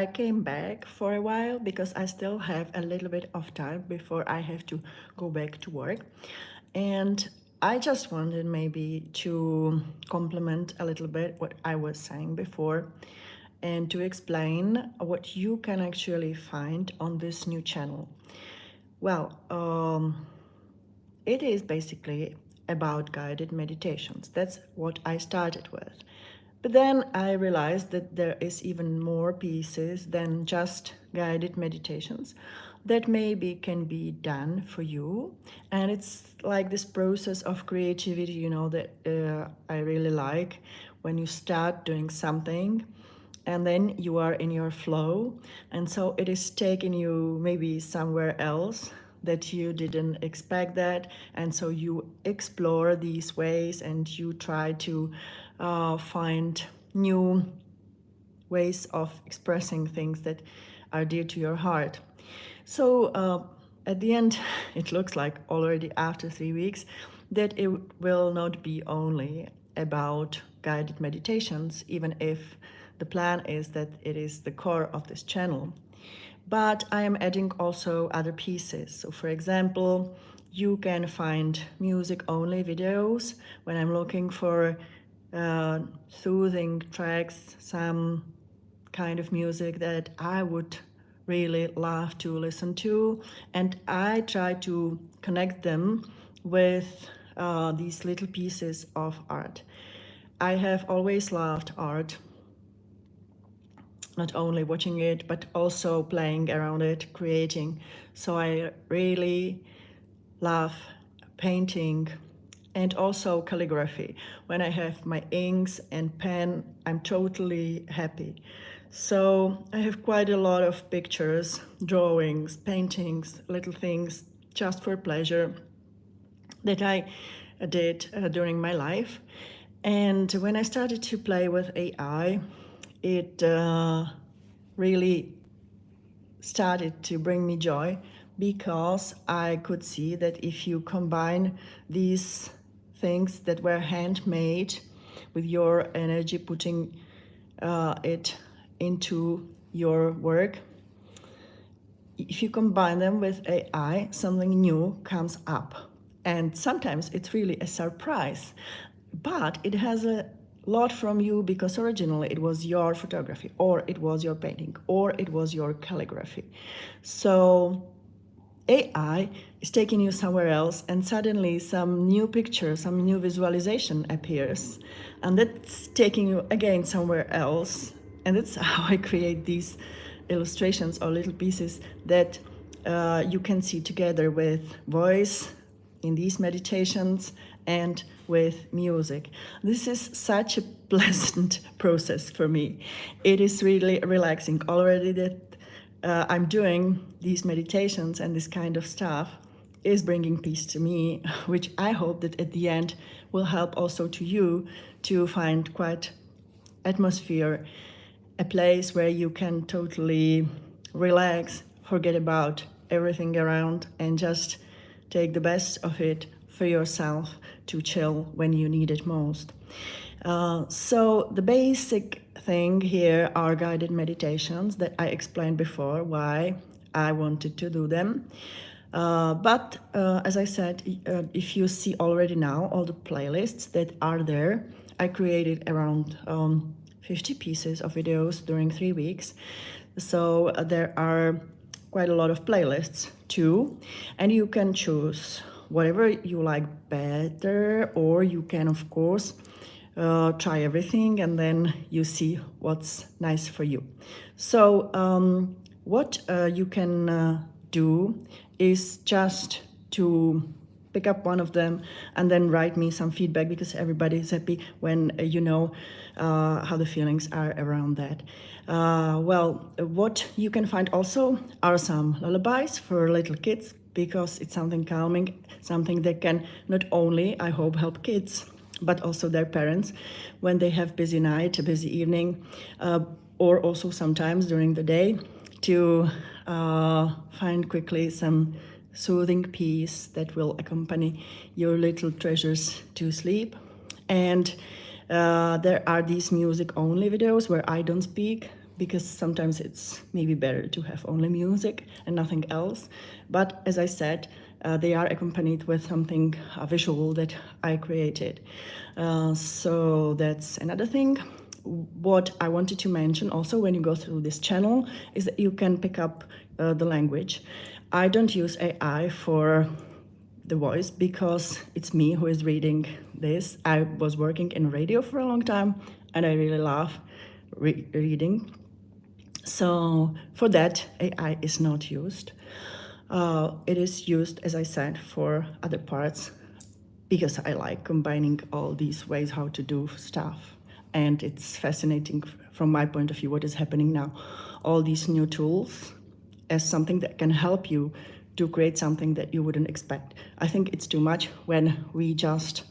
I came back for a while because I still have a little bit of time before I have to go back to work. And I just wanted maybe to complement a little bit what I was saying before and to explain what you can actually find on this new channel. Well, it is basically about guided meditations. That's what I started with. But then I realized that there is even more pieces than just guided meditations that maybe can be done for you. And it's like this process of creativity, that I really like when you start doing something and then you are in your flow. And so it is taking you maybe somewhere else that you didn't expect that. And so you explore these ways and you try to find new ways of expressing things that are dear to your heart. So at the end, it looks like already after 3 weeks that it will not be only about guided meditations, even if the plan is that it is the core of this channel. But I am adding also other pieces. So for example, you can find music-only videos when I'm looking for soothing tracks, some kind of music that I would really love to listen to. And I try to connect them with these little pieces of art. I have always loved art, not only watching it, but also playing around it, creating. So I really love painting and also calligraphy. When I have my inks and pen, I'm totally happy. So I have quite a lot of pictures, drawings, paintings, little things just for pleasure that I did during my life. And when I started to play with AI, it really started to bring me joy because I could see that if you combine these things that were handmade with your energy, putting it into your work, if you combine them with AI, something new comes up. And sometimes it's really a surprise, but it has a lot from you because originally it was your photography, or it was your painting, or it was your calligraphy. So AI is taking you somewhere else, and suddenly some new picture, some new visualization appears, and that's taking you again somewhere else. And that's how I create these illustrations or little pieces that you can see together with voice in these meditations and with music. This is such a pleasant process for me. It is really relaxing already that I'm doing these meditations, and this kind of stuff is bringing peace to me, which I hope that at the end will help also to you to find quite atmosphere, a place where you can totally relax, forget about everything around, and just take the best of it for yourself to chill when you need it most. So the basic thing here are guided meditations that I explained before why I wanted to do them. But as I said, if you see already now all the playlists that are there, I created around 50 pieces of videos during 3 weeks. So there are quite a lot of playlists too, and you can choose whatever you like better, or you can of course try everything and then you see what's nice for you. So what you can do is just to pick up one of them and then write me some feedback, because everybody is happy when you know how the feelings are around that. Well, what you can find also are some lullabies for little kids, because it's something calming, something that can not only, I hope, help kids, but also their parents when they have busy night, a busy evening, or also sometimes during the day, to find quickly some soothing peace that will accompany your little treasures to sleep. And there are these music only videos where I don't speak, because sometimes it's maybe better to have only music and nothing else. But as I said, they are accompanied with something visual that I created. So that's another thing. What I wanted to mention also when you go through this channel is that you can pick up the language. I don't use AI for the voice because it's me who is reading this. I was working in radio for a long time and I really love reading. So for that, AI is not used. It is used, as I said, for other parts because I like combining all these ways how to do stuff. And it's fascinating from my point of view what is happening now. All these new tools as something that can help you to create something that you wouldn't expect. I think it's too much when we just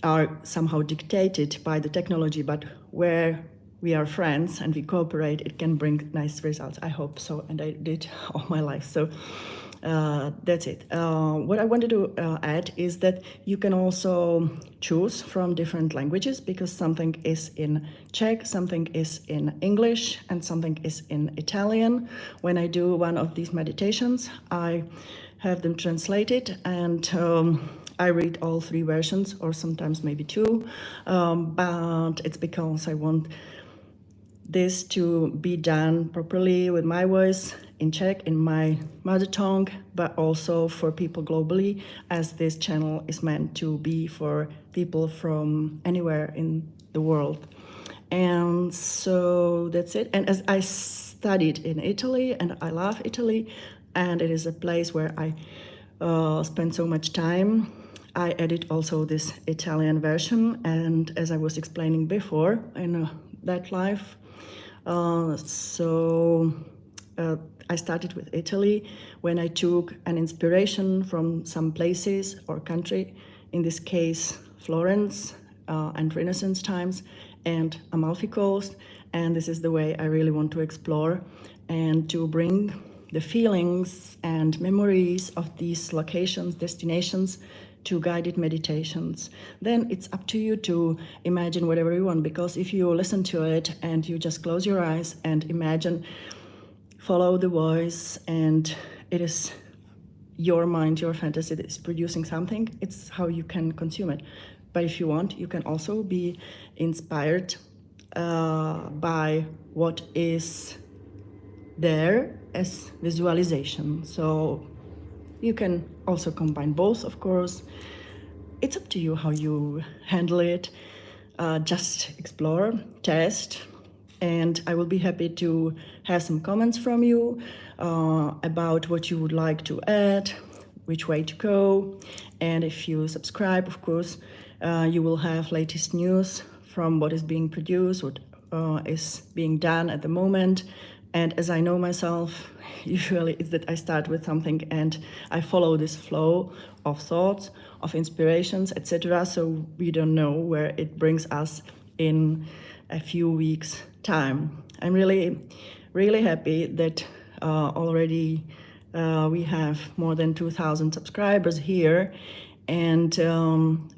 are somehow dictated by the technology, but where we are friends and we cooperate, it can bring nice results. I hope so, and I did all my life. So that's it. What I wanted to add is that you can also choose from different languages because something is in Czech, something is in English, and something is in Italian. When I do one of these meditations, I have them translated and I read all three versions or sometimes maybe two, but it's because I want this to be done properly with my voice in Czech, in my mother tongue, but also for people globally, as this channel is meant to be for people from anywhere in the world. And so that's it. And as I studied in Italy, and I love Italy, and it is a place where I spend so much time, I added also this Italian version. And as I was explaining before in that live, I started with Italy when I took an inspiration from some places or country, in this case Florence and Renaissance times and Amalfi Coast, and this is the way I really want to explore and to bring the feelings and memories of these locations, destinations, to guided meditations. Then it's up to you to imagine whatever you want, because if you listen to it and you just close your eyes and imagine, follow the voice, and it is your mind, your fantasy that is producing something, it's how you can consume it. But if you want, you can also be inspired by what is there as visualization. So you can also combine both, of course. It's up to you how you handle it. Just explore, test, and I will be happy to have some comments from you about what you would like to add, which way to go. And if you subscribe, of course, you will have latest news from what is being produced, what is being done at the moment. And as I know myself, usually it's that I start with something and I follow this flow of thoughts, of inspirations, etc. So we don't know where it brings us in a few weeks' time. I'm really, really happy that already we have more than 2,000 subscribers here. And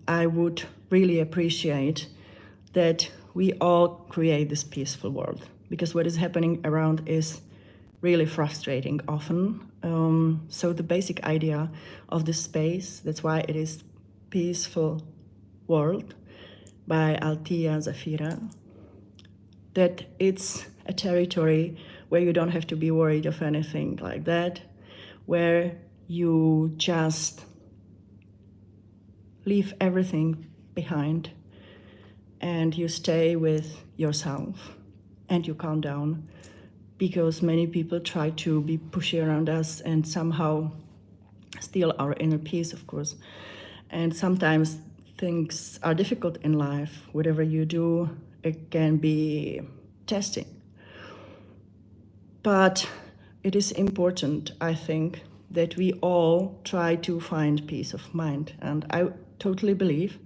I would really appreciate that we all create this peaceful world, because what is happening around is really frustrating often. So the basic idea of this space, that's why it is Peaceful World by Althea Zafira, that it's a territory where you don't have to be worried of anything like that, where you just leave everything behind and you stay with yourself and you calm down, because many people try to be pushy around us and somehow steal our inner peace, of course. And sometimes things are difficult in life. Whatever you do, it can be testing. But it is important, I think, that we all try to find peace of mind. And I totally believe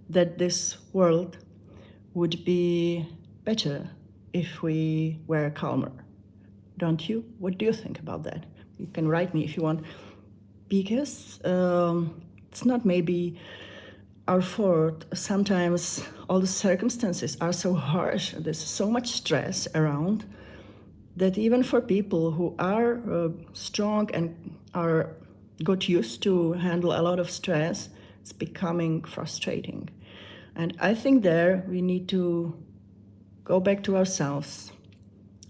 that this world would be better if we were calmer. Don't you? What do you think about that? You can write me if you want, because it's not maybe our fault. Sometimes all the circumstances are so harsh, there's so much stress around, that even for people who are strong and are got used to handle a lot of stress, it's becoming frustrating. And I think there we need to go back to ourselves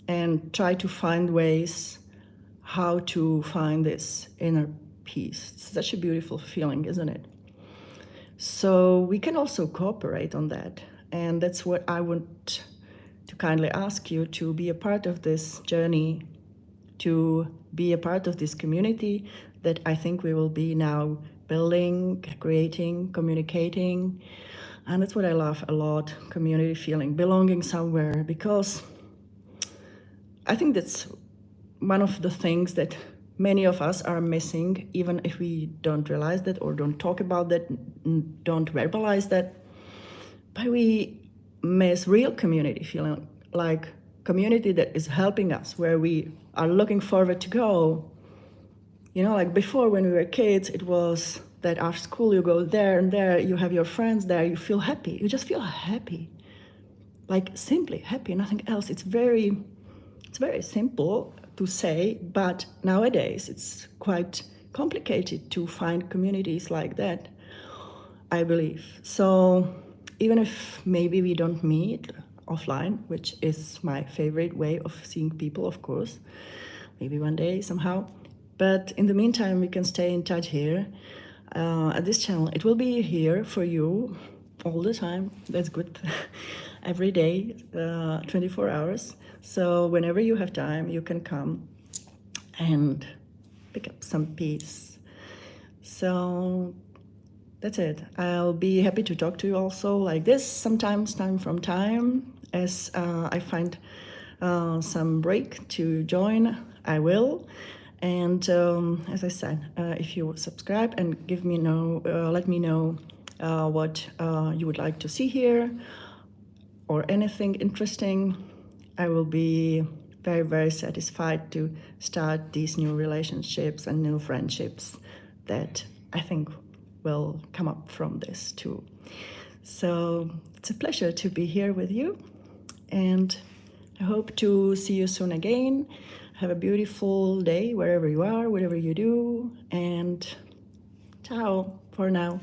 and try to find ways how to find this inner peace. It's such a beautiful feeling, isn't it? So we can also cooperate on that. And that's what I want to kindly ask you, to be a part of this journey, to be a part of this community that I think we will be now building, creating, communicating. And that's what I love a lot, community feeling, belonging somewhere, because I think that's one of the things that many of us are missing, even if we don't realize that or don't talk about that, don't verbalize that. But we miss real community feeling, like community that is helping us, where we are looking forward to go. You know, like before when we were kids, it was that after school you go there and there, you have your friends there, you feel happy. You just feel happy, like simply happy, nothing else. It's very simple to say, but nowadays it's quite complicated to find communities like that, I believe. So even if maybe we don't meet offline, which is my favorite way of seeing people, of course, maybe one day somehow, but in the meantime we can stay in touch here at this channel. It will be here for you all the time. That's good. Every day, 24 hours. So whenever you have time, you can come and pick up some peace. So that's it. I'll be happy to talk to you also like this sometimes, time from time, as I find some break to join, I will. And as I said, if you subscribe and give me let me know what you would like to see here, or anything interesting, I will be very, very satisfied to start these new relationships and new friendships that I think will come up from this too. So it's a pleasure to be here with you, and I hope to see you soon again. Have a beautiful day wherever you are, whatever you do, and ciao for now.